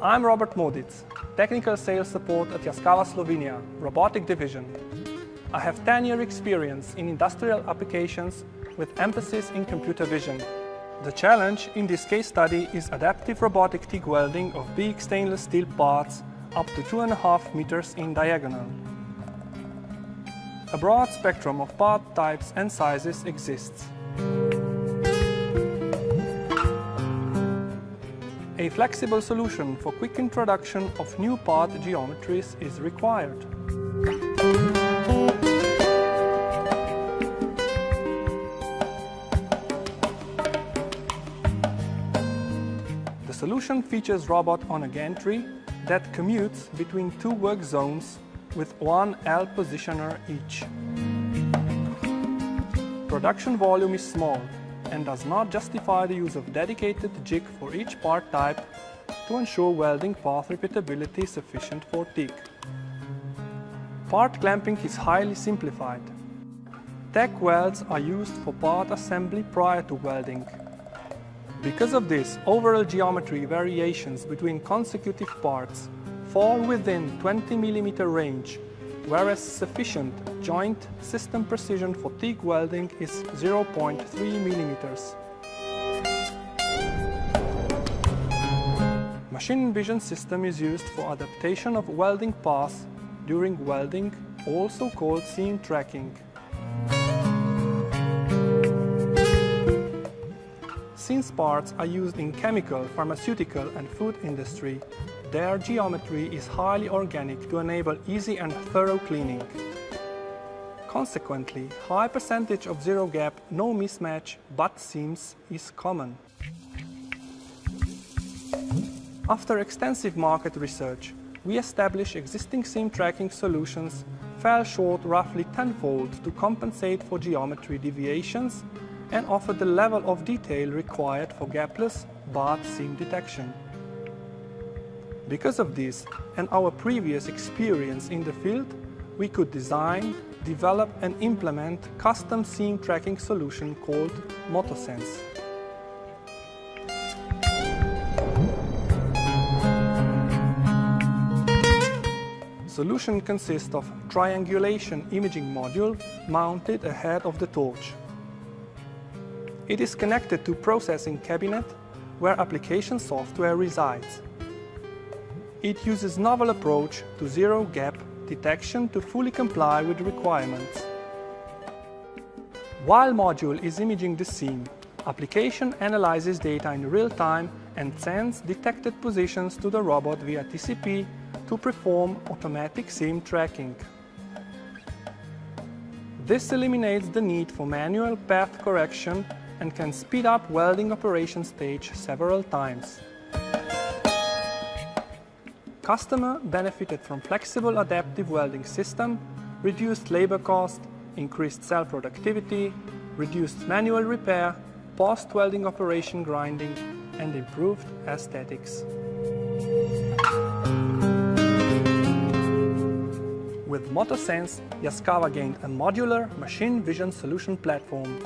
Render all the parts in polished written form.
I'm Robert Modic, Technical Sales Support at Yaskawa Slovenia, Robotic Division. I have 10-year experience in industrial applications with emphasis in computer vision. The challenge in this case study is adaptive robotic TIG welding of big stainless steel parts up to 2.5 meters in diagonal. A broad spectrum of part types and sizes exists. A flexible solution for quick introduction of new part geometries is required. The solution features robot on a gantry that commutes between two work zones with one L positioner each. Production volume is small and does not justify the use of dedicated jig for each part type to ensure welding path repeatability sufficient for TIG. Part clamping is highly simplified. Tack welds are used for part assembly prior to welding. Because of this, overall geometry variations between consecutive parts fall within 20 mm range, whereas sufficient joint system precision for TIG welding is 0.3 mm. Machine vision system is used for adaptation of welding paths during welding, also called seam tracking. Since parts are used in chemical, pharmaceutical and food industry, their geometry is highly organic to enable easy and thorough cleaning. Consequently, high percentage of zero gap, no mismatch, butt seams is common. After extensive market research, we established existing seam tracking solutions fell short roughly tenfold to compensate for geometry deviations and offer the level of detail required for gapless butt seam detection. Because of this and our previous experience in the field, we could design, develop and implement custom seam tracking solution called MotoSense. Solution consists of triangulation imaging module mounted ahead of the torch. It is connected to processing cabinet where application software resides. It uses novel approach to zero gap detection to fully comply with requirements. While module is imaging the seam, application analyzes data in real time and sends detected positions to the robot via TCP to perform automatic seam tracking. This eliminates the need for manual path correction and can speed up welding operation stage several times. Customer benefited from flexible adaptive welding system, reduced labor cost, increased cell productivity, reduced manual repair, post-welding operation grinding, and improved aesthetics. With MotoSense, Yaskawa gained a modular machine vision solution platform.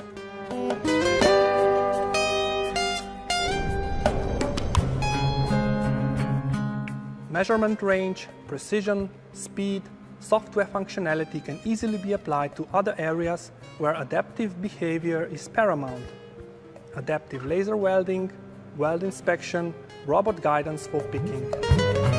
Measurement range, precision, speed, software functionality can easily be applied to other areas where adaptive behavior is paramount. Adaptive laser welding, weld inspection, robot guidance for picking.